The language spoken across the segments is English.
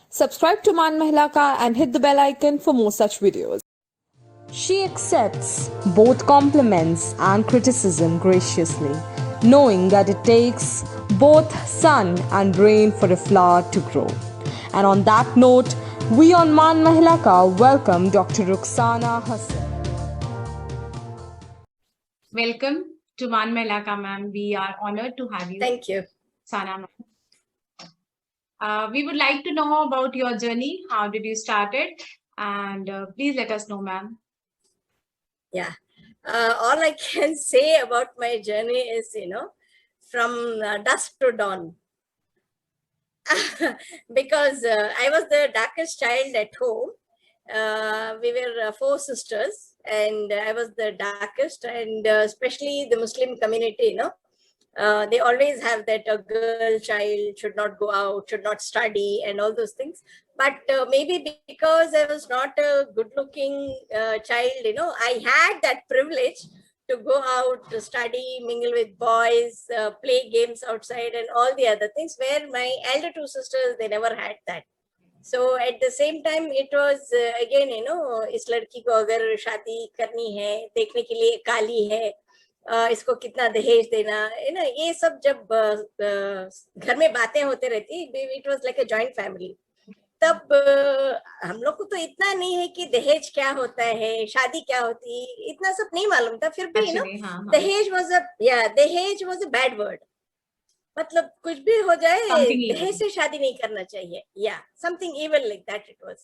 Subscribe to Man Mahila Ka and hit the bell icon for more such videos. She accepts both compliments and criticism graciously, knowing that it takes both sun and rain for a flower to grow. And on that note, we on Man Mahila Ka welcome Dr. Rukhsana Hassan. Welcome to Man Melaka, ma'am. We are honored to have you. Thank you. Sana, ma'am. We would like to know about your journey. How did you start it? And please let us know, ma'am. Yeah. All I can say about my journey is, from dusk to dawn. Because I was the darkest child at home. We were 4 sisters, and I was the darkest, and especially the Muslim community, they always have that a girl child should not go out, should not study, and all those things. But maybe because I was not a good-looking child, I had that privilege to go out to study, mingle with boys, play games outside, and all the other things, where my elder 2 sisters, they never had that. So at the same time, it was again, इस लड़की को अगर शादी करनी है, देखने के लिए काली है, इसको कितना दहेज देना, ये सब जब घर में बातें होते रहती, it was like a joint family. तब हम लोग को तो इतना नहीं है कि दहेज क्या होता है, शादी क्या होती, इतना सब नहीं मालूम था. फिर भी दहेज वाज अ बैड वर्ड. मतलब कुछ भी हो जाए, दहेज से शादी नहीं करना चाहिए. या something evil like that it was.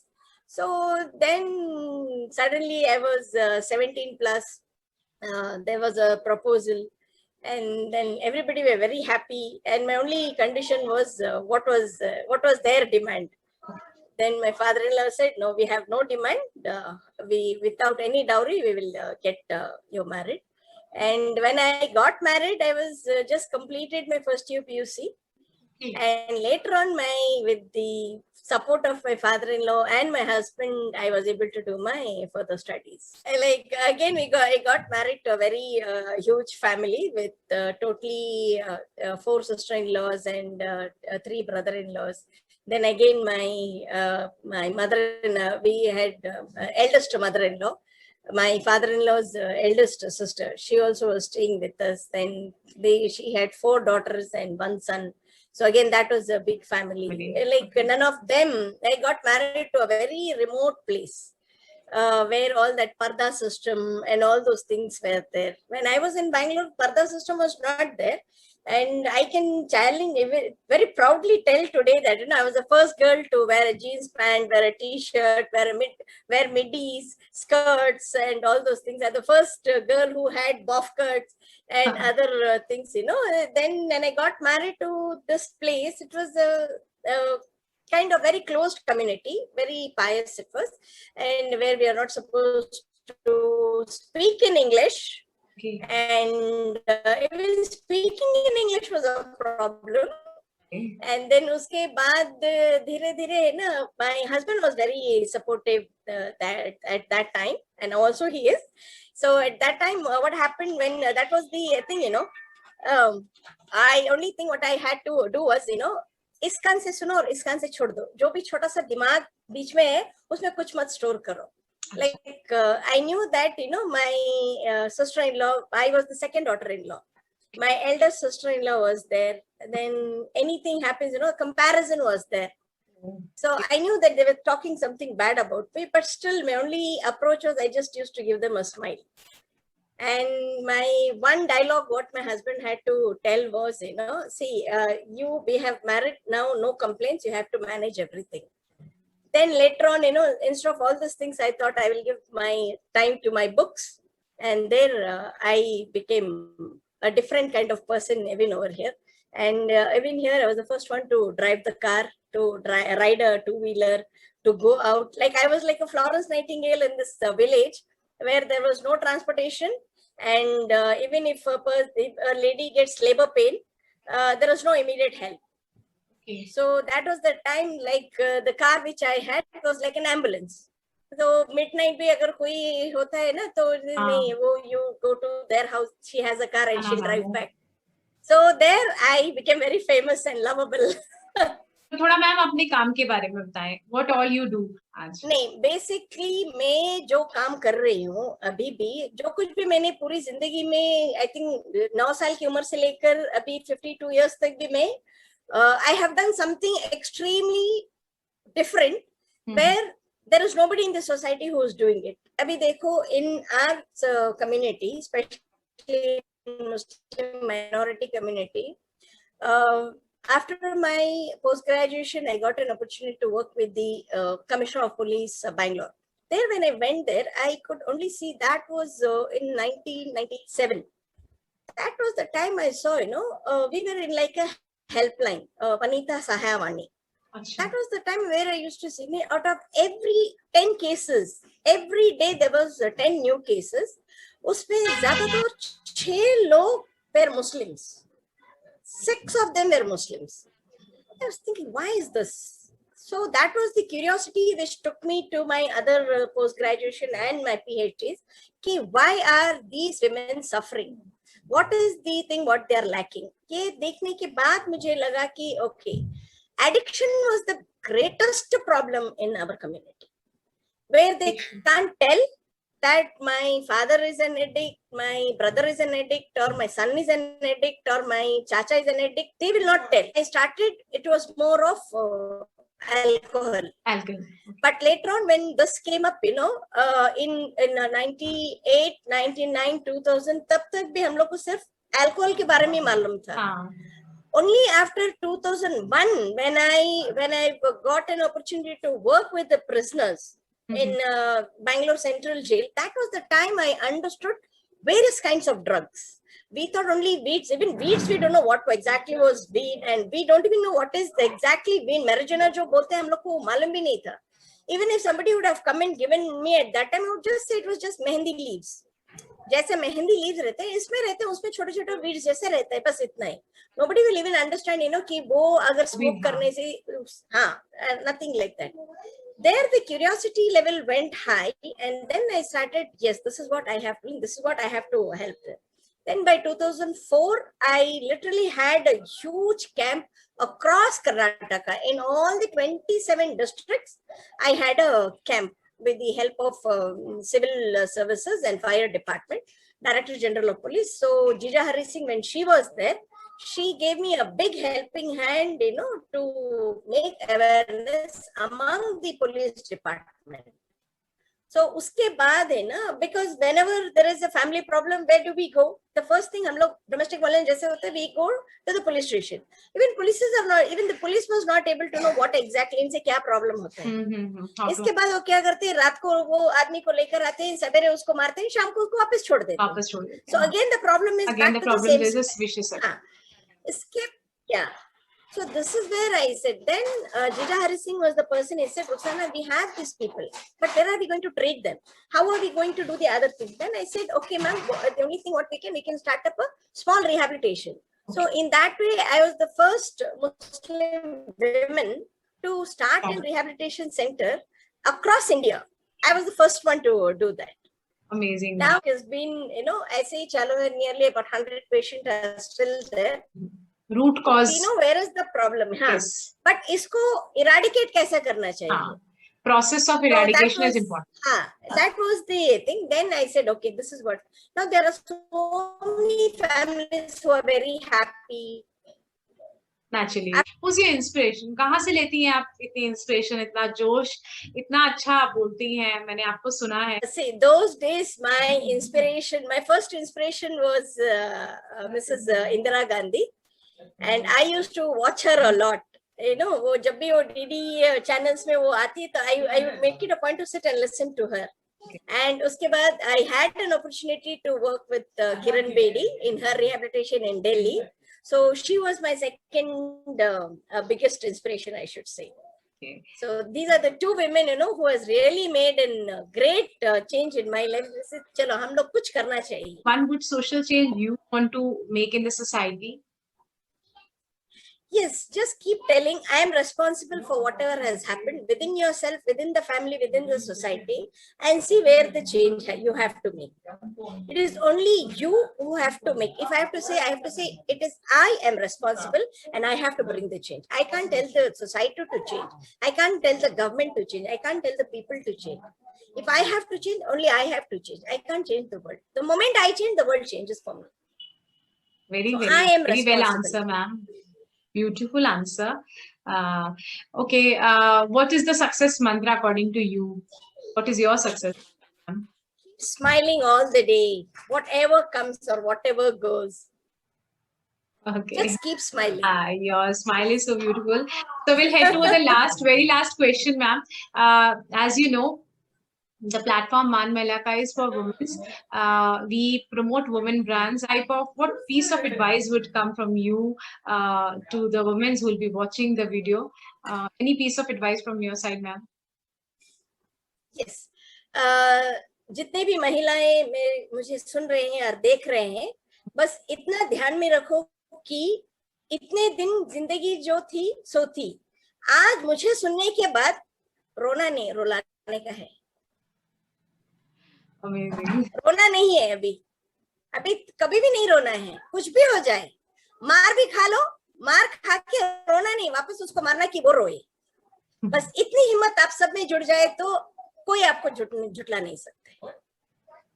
So then suddenly I was 17 plus. There was a proposal, and then everybody were very happy, and my only condition was what was their demand. Then my father-in-law said, no, we have no demand. We without any dowry, we will get you married. And when I got married, I was just completed my first year PUC. And later on, with the support of my father-in-law and my husband, I was able to do my further studies. I got married to a very huge family with totally 4 sister-in-laws and 3 brother-in-laws. Then again, my mother-in-law, we had eldest mother-in-law. My father-in-law's eldest sister, she also was staying with us. Then she had 4 daughters and 1 son. So again, that was a big family. Like none of them, I got married to a very remote place where all that parda system and all those things were there. When I was in Bangalore, parda system was not there. And I can very proudly tell today that I was the first girl to wear a jeans pant, wear a t-shirt, wear middies, skirts, and all those things. I'm the first girl who had buff cuts and other things. Then when I got married to this place, it was a kind of very closed community, very pious it was, and where we are not supposed to speak in English. Okay. And even speaking in English was a problem. Okay. And then uske baad dhire dhire my husband was very supportive at that time, and also he is. So at that time, what happened when that was the thing, I only think what I had to do was, इस कान से सुनो और इस कान से छोड़ दो, जो भी छोटा सा दिमाग बीच में है उसमें कुछ मत स्टोर करो. Like I knew that my sister-in-law, I was the second daughter-in-law. My eldest sister-in-law was there. Then anything happens, comparison was there. So I knew that they were talking something bad about me, but still my only approach was I just used to give them a smile. And my one dialogue, what my husband had to tell was, see, we have married now, no complaints, you have to manage everything. Then later on, instead of all these things, I thought I will give my time to my books. And there I became a different kind of person even over here. And even here, I was the first one to drive the car, to ride a two-wheeler, to go out. Like I was like a Florence Nightingale in this village where there was no transportation. And even if a lady gets labor pain, there was no immediate help. Okay. So that was the time, like the car which I had was like an ambulance. So midnight भी अगर कोई होता है ना तो नहीं वो you go to their house, she has a car and she'll drive back. So there I became very famous and lovable. थोड़ा मैम अपने काम के बारे में बताएं, व्हाट ऑल यू डू आज। नहीं, बेसिकली मैं जो काम कर रही हूँ अभी भी, जो कुछ भी मैंने पूरी जिंदगी में, आई थिंक 9 साल की उम्र से लेकर अभी 52 इयर्स तक भी मैं I have done something extremely different where there is nobody in the society who is doing it. Abhi dekho, in our community, especially Muslim minority community, after my post graduation, I got an opportunity to work with the Commissioner of Police, Bangalore. There, when I went there, I could only see that was in 1997. That was the time I saw, we were in like a helpline, Vanita Sahayavani. That was the time where I used to see, out of every 10 cases, every day there was 10 new cases. Usme zyadatar 6 log were Muslims. 6 of them were Muslims. I was thinking, why is this? So that was the curiosity which took me to my other post-graduation and my PhDs. Ki why are these women suffering? What is the thing what they are lacking? Ye dekhne ke baad mujhe laga ki okay, addiction was the greatest problem in our community, where they can't tell that my father is an addict, my brother is an addict, or my son is an addict, or my chacha is an addict. They will not tell. I started, it was more of alcohol. But later on, when this came up, in 98, 99, 2000, tab tak bhi hum log ko sirf alcohol ke bare mein malum tha. Only after 2001, when I got an opportunity to work with the prisoners in Bangalore Central Jail, that was the time I understood various kinds of drugs. We thought only weeds. Even weeds, we don't know what exactly was weed, and we don't even know what is the exactly weed. Marijuana jo bolte hum log ko malum bhi nahi tha. Even if somebody would have come and given me at that time, I would just say it was just mehendi leaves. जैसे mehndi leaves रहते हैं, इसमें रहते हैं, उसमें छोटे छोटे weeds जैसे रहते हैं, बस इतना ही. Nobody will even understand, कि वो अगर स्मोक करने से, nothing like that. There the curiosity level went high, and then I started, yes, this is what I have to do, this is what I have to help them. Then by 2004, I literally had a huge camp across Karnataka. In all the 27 districts, I had a camp with the help of civil services and fire department, Director General of Police. So Jija Hari Singh, when she was there, she gave me a big helping hand, to make awareness among the police department. So uske baad hai na, because whenever there is a family problem, where do we go? The first thing hum log domestic violence jaise hote, we go to the police station. Even the police was not able to know what exactly inse kya problem hota hai. Iske baad wo kya karte hain, raat ko wo aadmi ko lekar aate hain, sabere usko marte hain, sham ko usko वापस छोड़ देते हैं. So again the problem is back to the same. There is a vicious cycle. Yeah. So this is where I said, then Jija Hari Singh was the person. He said, Roxana, we have these people, but where are we going to treat them? How are we going to do the other things? Then I said, okay, ma'am, the only thing what we can start up a small rehabilitation. Okay. So in that way, I was the first Muslim woman to start a rehabilitation center across India. I was the first one to do that. Amazing. Now it has been, I say, nearly about 100 patients are still there. Root cause. Where is the problem? Yes. But isko eradicate kaisa karna chahiye? Process of eradication is important. That was the thing. Then I said, okay, this is what. Now there are so many families who are very happy. Naturally. Who's your inspiration? कहाँ से लेती हैं आप इतनी inspiration, इतना जोश, इतना अच्छा आप बोलती हैं, मैंने आपको सुना है. See, those days, my first inspiration was Mrs. Indira Gandhi. And I used to watch her a lot. वो जब भी वो DD channels में वो आती तो I would make it a point to sit and listen to her. And उसके बाद I had an opportunity to work with Kiran Bedi in her rehabilitation in Delhi. So she was my second biggest inspiration, I should say. Okay. So these are the two women, who has really made a great change in my life. चलो हम लोग कुछ करना चाहिए. One good social change you want to make in the society? Yes, just keep telling, I am responsible for whatever has happened within yourself, within the family, within the society, and see where the change you have to make. It is only you who have to make. If I have to say, it is I am responsible and I have to bring the change. I can't tell the society to change. I can't tell the government to change. I can't tell the people to change. If I have to change, only I have to change. I can't change the world. The moment I change, the world changes for me. Very, So very, I am very well responsible. answer, ma'am. Beautiful answer. Okay, what is the success mantra according to you? What is your success? Smiling all the day, whatever comes or whatever goes. Okay. Just keep smiling. Your smile is so beautiful. So we'll head to the very last question, ma'am. As you know, the platform Man Melaka is for women. We promote women brands. What piece of advice would come from you to the women who will be watching the video? Any piece of advice from your side, ma'am? Yes. जितने भी महिलाएं मुझे सुन रहे हैं और देख रहे हैं, बस इतना ध्यान में रखो कि इतने दिन जिंदगी जो थी सो थी. आज मुझे सुनने के बाद रोना नहीं, रुलाने का है. Amazing. रोना नहीं है. अभी कभी भी नहीं रोना है. कुछ भी हो जाए, मार भी खा लो, मार खा के रोना नहीं, वापस उसको मारना कि वो रोए. बस इतनी हिम्मत आप सब में जुड़ जाए तो कोई आपको झुटला नहीं सकता.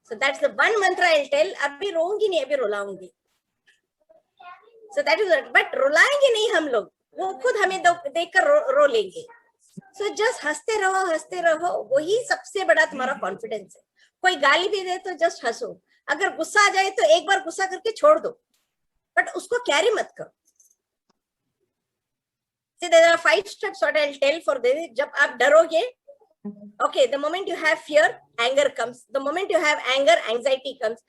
So that's the one mantra I'll tell. अभी रोऊंगी नहीं, अभी रुलाऊंगी. So that is it. But रुलाएंगे नहीं हम लोग, वो खुद हमें देखकर रो लेंगे. So just हंसते रहो, वही सबसे बड़ा तुम्हारा कॉन्फिडेंस है. कोई गाली भी दे तो जस्ट हंसो. अगर गुस्सा आ जाए तो एक बार गुस्सा करके छोड़ दो, बट उसको कैरी मत करो. See, there are 5 steps what I'll tell for this. जब आप डरोगे, okay, the moment you have fear, anger comes. The moment you have anger, anxiety comes.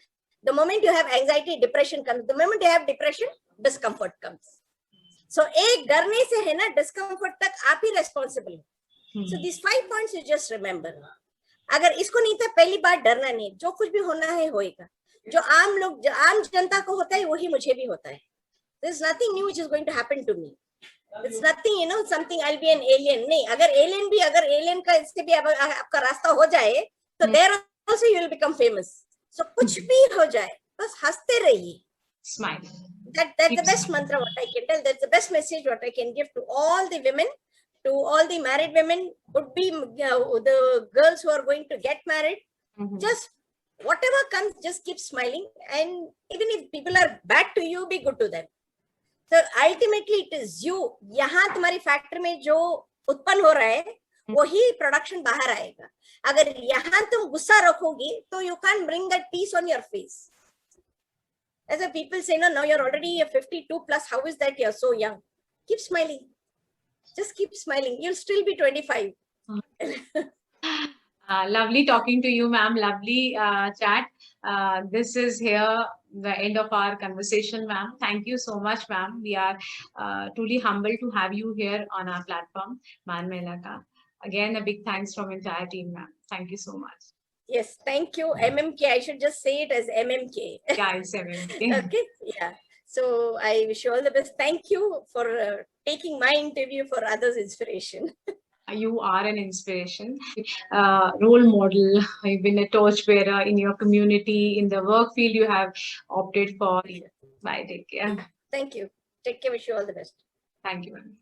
The moment you have anxiety, depression comes. The moment you have depression, discomfort comes. So एक डरने से है ना, discomfort तक आप ही responsible. So these 5 points you just remember. अगर इसको नहीं था, पहली बार डरना नहीं. जो कुछ भी होना है होएगा. जो आम जनता को होता है वही मुझे भी होता है. There's nothing new which is going to happen to me. It's nothing, something I'll be an alien. नहीं, अगर alien का इससे भी आपका रास्ता हो जाए, तो there also you will become famous. So कुछ भी हो जाए, बस हंसते रहिए. Smile. That's the best mantra what I can tell. That's the best message what I can give to all the women, to all the married women, would be the girls who are going to get married. Just whatever comes, just keep smiling. And even if people are bad to you, be good to them. So ultimately it is you. यहाँ तुम्हारी factory में जो उत्पन्न हो रहा है वही production बाहर आएगा. अगर यहाँ तुम गुस्सा रखोगी तो you can't bring that peace on your face. As a people say, no, now you're already 52 plus. How is that you're so young? Keep smiling. Just keep smiling. You'll still be 25. Lovely talking to you, ma'am. Lovely chat. This is here the end of our conversation, ma'am. Thank you so much, ma'am. We are truly humbled to have you here on our platform, Man Melaka. Again, a big thanks from entire team, ma'am. Thank you so much. Yes, thank you. MMK. I should just say it as MMK. Yeah, it's MMK. Okay. Yeah. So I wish you all the best. Thank you for taking my interview for others' inspiration. You are an inspiration, role model. You've been a torchbearer in your community, in the work field you have opted for. Bye, take care. Thank you. Take care. Wish you all the best. Thank you, ma'am.